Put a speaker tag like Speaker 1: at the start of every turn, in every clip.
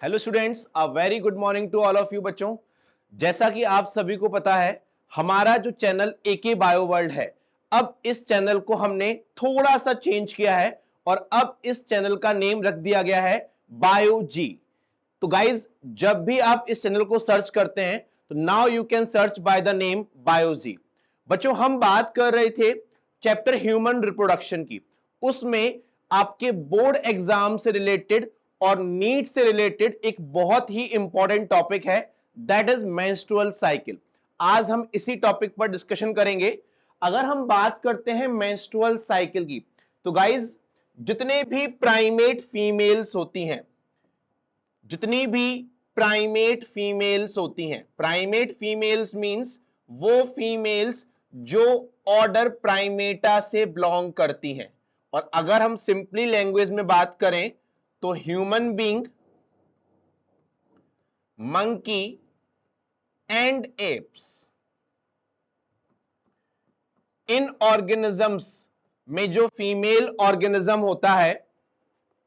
Speaker 1: Hello students, a very good morning to all of you बच्चों। जैसा कि आप सभी को पता है, हमारा जो चैनल एके बायो वर्ल्ड है, अब इस चैनल को हमने थोड़ा सा चेंज किया है और अब इस चैनल का नेम रख दिया गया है बायो जी। तो गाइज, जब भी आप इस चैनल को सर्च करते हैं तो now you can search by the name bio जी। बच्चों, हम बात कर रहे थे चैप्टर ह्यूमन रिप्रोडक्शन की। उसमें आपके बोर्ड एग्जाम से रिलेटेड और नीट से रिलेटेड एक बहुत ही इंपॉर्टेंट टॉपिक है, दैट इज मेंस्ट्रुअल साइकिल। आज हम इसी टॉपिक पर डिस्कशन करेंगे। अगर हम बात करते हैं मेंस्ट्रुअल साइकिल की, तो गाइज, जितने भी प्राइमेट फीमेल्स होती हैं, जितनी भी प्राइमेट फीमेल्स होती हैं, प्राइमेट फीमेल्स मींस वो फीमेल्स जो ऑर्डर प्राइमेटा से बिलोंग करती हैं। और अगर हम सिंपली लैंग्वेज में बात करें तो human being, monkey and apps, in organisms में जो फीमेल ऑर्गेनिज्म होता है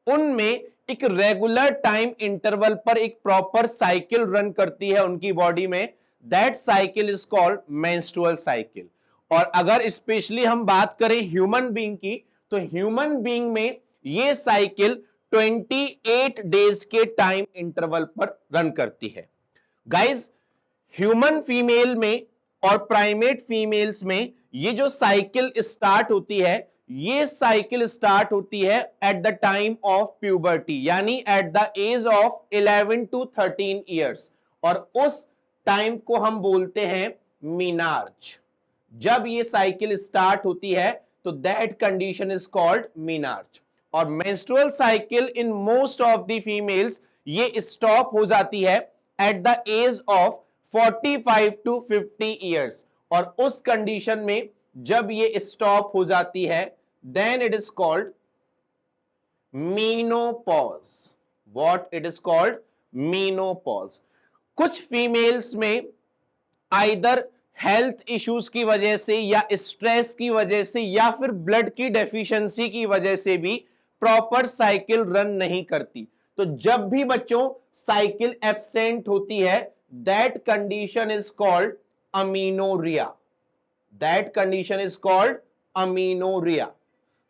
Speaker 1: उनमें एक रेगुलर टाइम इंटरवल पर एक प्रॉपर साइकिल रन करती है उनकी बॉडी में। That cycle is called menstrual cycle. और अगर स्पेशली हम बात करें ह्यूमन बीइंग की, तो ह्यूमन बीइंग में ये साइकिल 28 डेज के टाइम इंटरवल पर रन करती है। गाइज, ह्यूमन फीमेल में और प्राइमेट फीमेल्स में ये जो साइकिल स्टार्ट होती है, ये साइकिल स्टार्ट होती है at the time of puberty, यानी at the age of 11 to 13 years. और उस टाइम को हम बोलते हैं मीनार्ज। जब ये साइकिल स्टार्ट होती है तो that condition is called menarche. और menstrual cycle in most of the females ये स्टॉप हो जाती है at the age of 45 to 50 years. और उस कंडीशन में जब ये स्टॉप हो जाती है, then it is called menopause. What it is called? Menopause. कुछ फीमेल्स में आइदर हेल्थ इश्यूज की वजह से या स्ट्रेस की वजह से या फिर ब्लड की डेफिशिएंसी की वजह से भी प्रॉपर साइकिल रन नहीं करती। तो जब भी बच्चों साइकिल एब्सेंट होती है, that condition is called amenorrhea. That condition is called amenorrhea.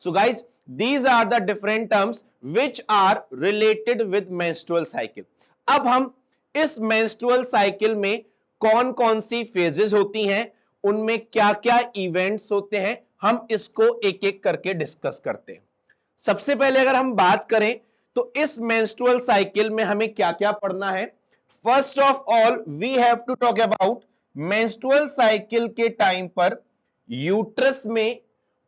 Speaker 1: So guys, these are the different terms which are related with menstrual cycle. अब हम इस menstrual cycle में कौन कौन सी phases होती हैं, उनमें क्या क्या events होते हैं, हम इसको एक एक करके डिस्कस करते हैं। सबसे पहले अगर हम बात करें तो इस menstrual cycle में हमें क्या क्या पढ़ना है। First of all we have to talk about menstrual cycle के टाइम पर यूट्रस में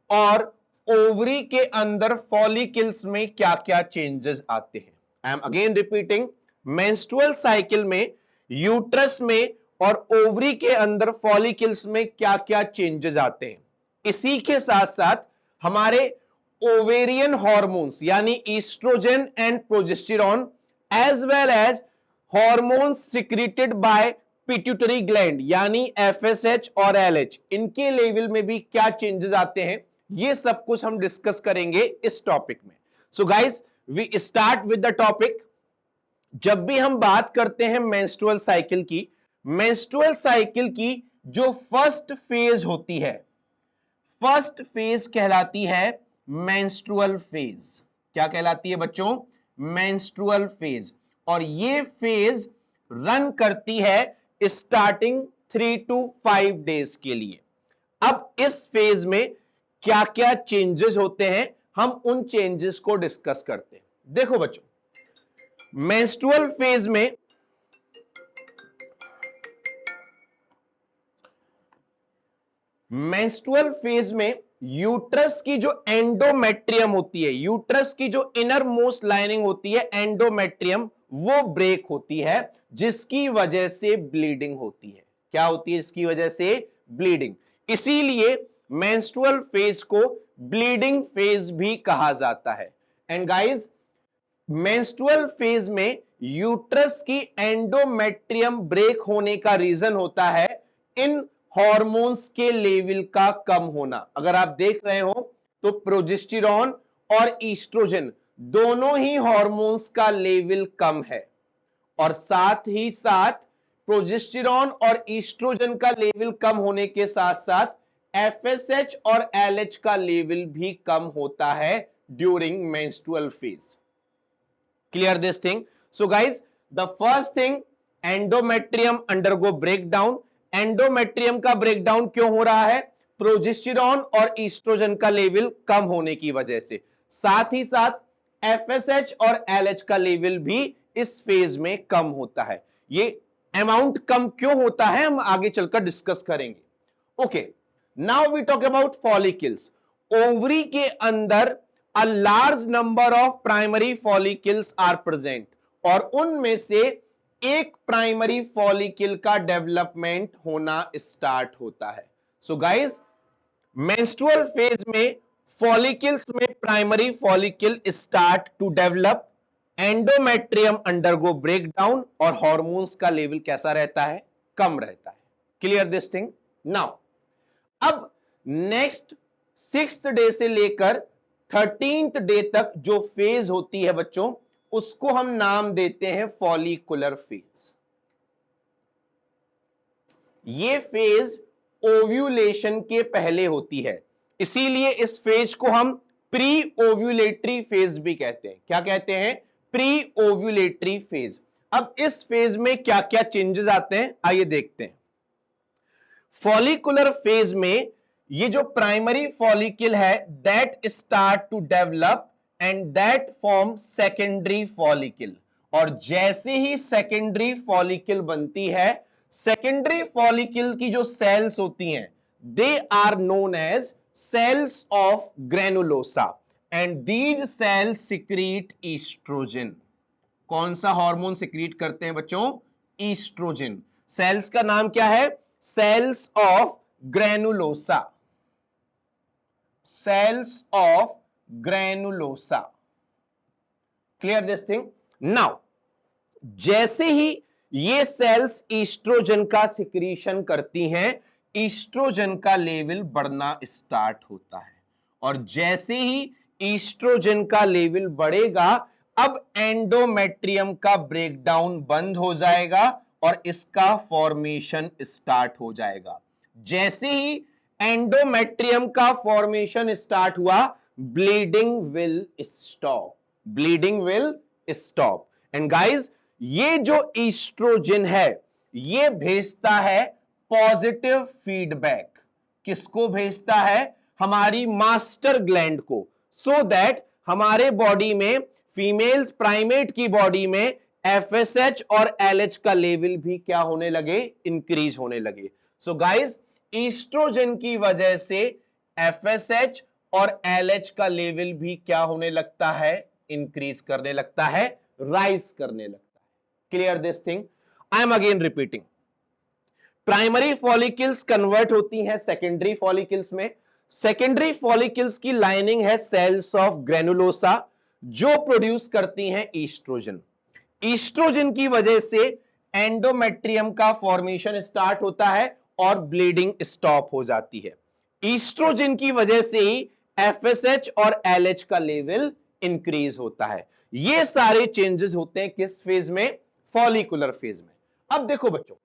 Speaker 1: और ओवरी के अंदर फॉलिकल्स में क्या क्या चेंजेस आते हैं। आई am again repeating, menstrual cycle में यूट्रस में और ओवरी के अंदर फॉलिकल्स में क्या क्या चेंजेस आते हैं। इसी के साथ साथ हमारे ओवेरियन हॉर्मोन्स यानी oestrogen and progesterone as well as hormones secreted by pituitary gland यानी एफएसएच और एलएच, इनके लेवल में भी क्या चेंजेस आते हैं, ये सब कुछ हम डिस्कस करेंगे इस टॉपिक में। So guys, we start with the topic. जब भी हम बात करते हैं मेंस्ट्रुअल साइकिल की, मेंस्ट्रुअल साइकिल की जो फर्स्ट फेज होती है, फर्स्ट फेज कहलाती है मेंस्ट्रुअल फेज। क्या कहलाती है बच्चों? Menstrual phase. और ये फेज रन करती है स्टार्टिंग 3 टू 5 डेज के लिए। अब इस फेज में क्या क्या चेंजेस होते हैं, हम उन चेंजेस को डिस्कस करते हैं। देखो बच्चों, मेंस्ट्रुअल फेज में यूट्रस की जो एंडोमेट्रियम होती है, यूट्रस की जो इनर मोस्ट लाइनिंग होती है एंडोमेट्रियम, वो ब्रेक होती है, जिसकी वजह से ब्लीडिंग होती है। क्या होती है? इसकी वजह से ब्लीडिंग। इसीलिए मेंस्ट्रुअल फेज को ब्लीडिंग फेज भी कहा जाता है। एंड गाइस, मेंस्ट्रुअल फेज में यूट्रस की एंडोमेट्रियम ब्रेक होने का रीजन होता है इन हॉर्मोन्स के लेवल का कम होना। अगर आप देख रहे हो तो प्रोजेस्टेरॉन और ईस्ट्रोजन दोनों ही हॉर्मोन्स का लेवल कम है। और साथ ही साथ प्रोजेस्टेरॉन और ईस्ट्रोजन का लेवल कम होने के साथ साथ एफएसएच और एलएच का लेवल भी कम होता है during menstrual phase. Clear this thing? So guys, the first thing, endometrium undergo breakdown. Endometrium का ब्रेकडाउन क्यों हो रहा है? प्रोजेस्टेरॉन और ईस्ट्रोजन का लेवल कम होने की वजह से। साथ ही साथ एफएसएच और एलएच का लेवल भी इस फेज में कम होता है। ये अमाउंट कम क्यों होता है हम आगे चलकर डिस्कस करेंगे। Okay, now we talk about follicles. Ovary के अंदर a large number of primary follicles are present और उनमें से एक प्राइमरी फॉलिकल का डेवलपमेंट होना स्टार्ट होता है। सो गाइस, मेंस्ट्रुअल फेज में फॉलिकल्स में primary follicle start to develop, endometrium undergo breakdown और हार्मोन्स का लेवल कैसा रहता है? कम रहता है। Clear this thing? नाउ अब नेक्स्ट 6th डे से लेकर 13th डे तक जो फेज होती है बच्चों, उसको हम नाम देते हैं फॉलिकुलर फेज। ये फेज ओव्यूलेशन के पहले होती है, इसीलिए इस फेज को हम प्री ओव्यूलेटरी फेज भी कहते हैं। क्या कहते हैं? Pre ovulatory phase. अब इस फेज में क्या क्या चेंजेस आते हैं आइए देखते हैं। फॉलिकुलर फेज में ये जो प्राइमरी फॉलिकल है that start to develop and that form secondary follicle, और जैसे ही सेकेंडरी फॉलिकल बनती है, सेकेंडरी फॉलिकल की जो सेल्स होती हैं they are known as cells of granulosa and these cells secrete estrogen. कौन सा हार्मोन सिक्रीट करते हैं बच्चों? ईस्ट्रोजन। सेल्स का नाम क्या है? Cells of granulosa. cells of granulosa. Clear this thing? Now, जैसे ही ये सेल्स ईस्ट्रोजन का सिक्रीशन करती हैं, ईस्ट्रोजन का लेवल बढ़ना स्टार्ट होता है, और जैसे ही ईस्ट्रोजन का लेवल बढ़ेगा, अब एंडोमेट्रियम का ब्रेकडाउन बंद हो जाएगा और इसका फॉर्मेशन स्टार्ट हो जाएगा। जैसे ही एंडोमेट्रियम का फॉर्मेशन स्टार्ट हुआ, bleeding will stop. Bleeding will stop. And guys, ये जो ईस्ट्रोजन है ये भेजता है पॉजिटिव फीडबैक। किसको भेजता है? हमारी मास्टर ग्लैंड को, सो दैट हमारे बॉडी में, फीमेल्स प्राइमेट की बॉडी में एफएसएच और एलएच का लेवल भी क्या होने लगे? इंक्रीज होने लगे। सो गाइज, ईस्ट्रोजन की वजह से एफएसएच और एलएच का लेवल भी क्या होने लगता है? इंक्रीज करने लगता है, राइज करने लगता है। Clear this thing? I am again repeating. Primary follicles convert होती हैं सेकेंडरी फॉलिकल्स में। सेकेंडरी फॉलिकल्स की लाइनिंग है सेल्स ऑफ ग्रेनुलोसा जो प्रोड्यूस करती हैं ईस्ट्रोजन। ईस्ट्रोजन की वजह से एंडोमेट्रियम का फॉर्मेशन स्टार्ट होता है और ब्लीडिंग स्टॉप हो जाती है। ईस्ट्रोजन की वजह से ही एफएसएच और एलएच का लेवल इंक्रीज होता है। ये सारे चेंजेस होते हैं किस फेज में? फॉलिकुलर फेज में। अब देखो बच्चों,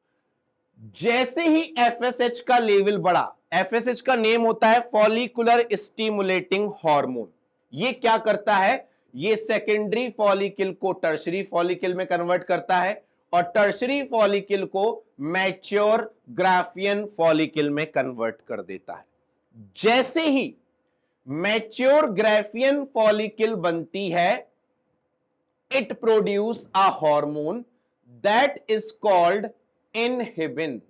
Speaker 1: जैसे ही एफएसएच का लेवल बढ़ा, एफएसएच का नेम होता है फॉलिकुलर स्टिमुलेटिंग हार्मोन। ये क्या करता है? ये सेकेंडरी फॉलिकल को टर्शरी फॉलिकल में कन्वर्ट करता है और टर्शरी फॉलिकल को मैच्योर ग्राफियन फॉलिकल में कन्वर्ट कर देता है। जैसे ही मैच्योर ग्राफियन फॉलिकल बनती है, it produce a hormone that is called inhibin.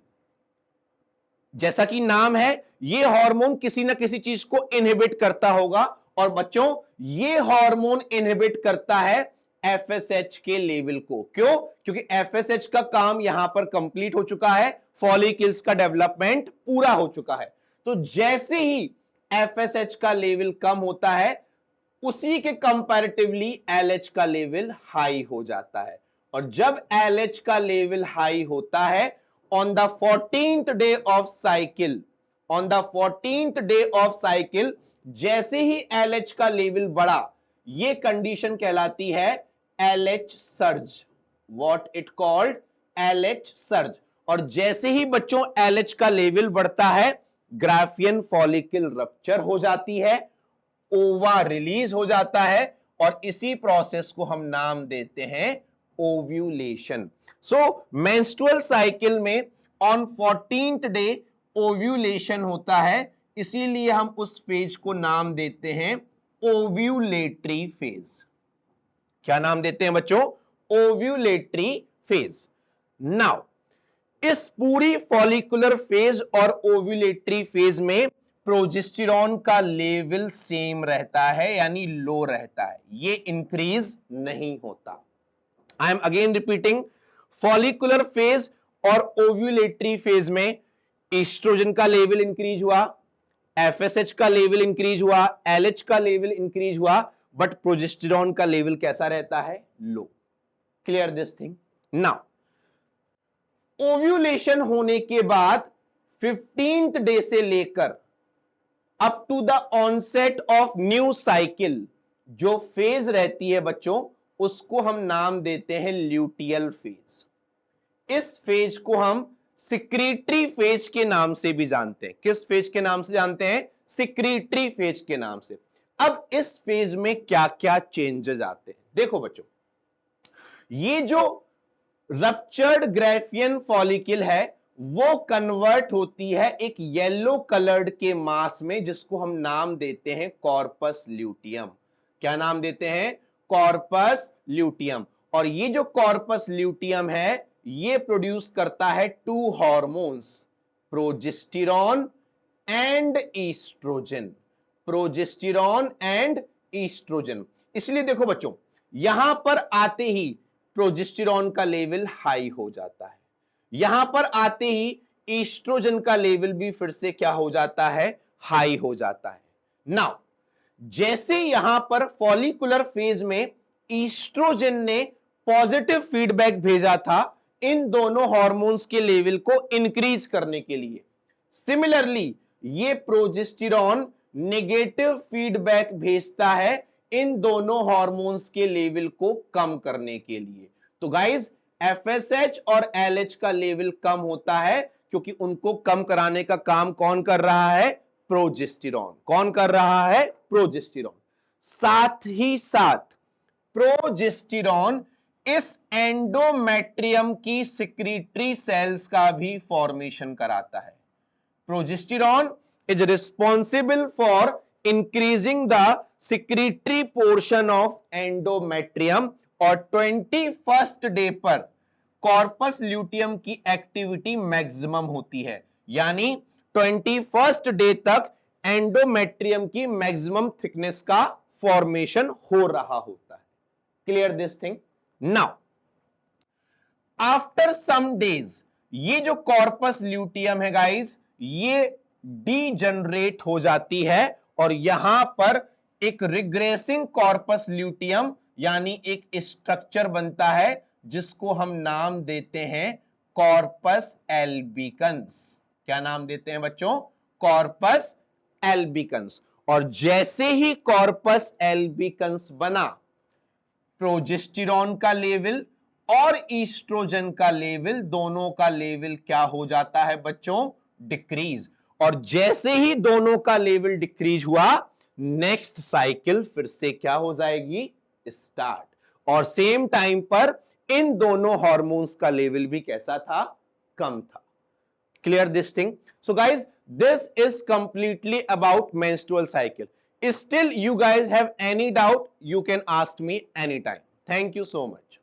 Speaker 1: जैसा कि नाम है, ये हार्मोन किसी ना किसी चीज को इनहिबिट करता होगा, और बच्चों ये हार्मोन इनहिबिट करता है एफएसएच के लेवल को। क्यों? क्योंकि एफएसएच का काम यहां पर कंप्लीट हो चुका है, फॉलिकल्स का डेवलपमेंट पूरा हो चुका है। तो जैसे ही एफएसएच का लेवल कम होता है, उसी के कंपैरेटिवली एलएच का लेवल हाई हो जाता है, और जब एलएच का लेवल हाई होता है, on the 14th day of cycle, on the 14th day of cycle जैसे ही एलएच का लेवल बढ़ा, ये कंडीशन कहलाती है LH surge. What it called LH surge. और जैसे ही बच्चों LH का लेवल बढ़ता है, ग्राफियन फॉलिकल रप्चर हो जाती है, ओवा रिलीज हो जाता है, और इसी प्रोसेस को हम नाम देते हैं ओव्यूलेशन। सो मेंस्ट्रुअल साइकिल में ऑन 14th डे ओव्यूलेशन होता है, इसीलिए हम उस फेज को नाम देते हैं ओव्यूलेटरी फेज। क्या नाम देते हैं बच्चों? Ovulatory phase. नाउ इस पूरी फॉलिकुलर फेज और ओव्यूलेटरी फेज में प्रोजेस्टेरॉन का लेवल सेम रहता है, यानी लो रहता है, ये इंक्रीज नहीं होता। I am again repeating, follicular phase और ओव्यूलेटरी फेज में एस्ट्रोजन का लेवल इंक्रीज हुआ, एफएसएच का लेवल इंक्रीज हुआ, एलएच का लेवल इंक्रीज हुआ, बट प्रोजेस्टेरॉन का लेवल कैसा रहता है? Low. Clear this thing? Now ovulation होने के बाद 15th डे से लेकर up to the onset of new cycle जो फेज रहती है बच्चों, उसको हम नाम देते हैं ल्यूटियल फेज। इस फेज को हम सिक्रीटरी फेज के नाम से भी जानते हैं। किस फेज के नाम से जानते हैं? सिक्रीटरी फेज के नाम से। अब इस फेज में क्या क्या चेंजेस आते हैं, देखो बच्चों, ये जो रप्चर्ड ग्राफियन फॉलिकल है वो कन्वर्ट होती है एक येलो कलर्ड के मास में, जिसको हम नाम देते हैं कॉर्पस ल्यूटियम। क्या नाम देते हैं? Corpus luteum. और ये जो कॉर्पस ल्यूटियम है ये प्रोड्यूस करता है two hormones, progesterone and estrogen. Progesterone and estrogen. इसलिए देखो बच्चों, यहां पर आते ही प्रोजेस्टेरॉन का लेवल हाई हो जाता है, यहां पर आते ही ईस्ट्रोजन का लेवल भी फिर से क्या हो जाता है? हाई हो जाता है। नाउ जैसे यहां पर फॉलिकुलर फेज में ईस्ट्रोजन ने पॉजिटिव फीडबैक भेजा था इन दोनों हार्मोन्स के लेवल को इंक्रीज करने के लिए, सिमिलरली ये प्रोजेस्टेरॉन नेगेटिव फीडबैक भेजता है इन दोनों हार्मोन्स के लेवल को कम करने के लिए। तो गाइज एफएसएच और एलएच का लेवल कम होता है क्योंकि उनको कम कराने का काम कौन कर रहा है? प्रोजेस्टेरॉन। कौन कर रहा है? प्रोजेस्टेरॉन। साथ ही साथ प्रोजेस्टेरॉन इस एंडोमेट्रियम की सिक्रीटरी सेल्स का भी फॉर्मेशन कराता है। Progesterone is responsible for increasing the secretory portion of endometrium और 21st डे पर कॉर्पस ल्यूटियम की एक्टिविटी मैक्सिमम होती है, यानी 21st डे तक एंडोमेट्रियम की मैक्सिमम थिकनेस का फॉर्मेशन हो रहा होता है। Clear this thing? Now after some days ये जो कॉर्पस ल्यूटियम है गाइज, ये डीजनरेट हो जाती है और यहां पर एक रिग्रेसिंग कॉर्पस ल्यूटियम यानी एक स्ट्रक्चर बनता है जिसको हम नाम देते हैं कॉर्पस एल्बिकन्स। क्या नाम देते हैं बच्चों? Corpus albicans. और जैसे ही कॉर्पस एल्बिकन्स बना, प्रोजेस्टेरॉन का लेवल और ईस्ट्रोजन का लेवल, दोनों का लेवल क्या हो जाता है बच्चों? डिक्रीज। और जैसे ही दोनों का लेवल डिक्रीज हुआ, नेक्स्ट साइकिल फिर से क्या हो जाएगी? स्टार्ट। और सेम टाइम पर इन दोनों हार्मोन्स का लेवल भी कैसा था? कम था। Clear this thing? So guys this is completely about menstrual cycle. Still you guys have any doubt, you can ask me anytime. Thank you so much.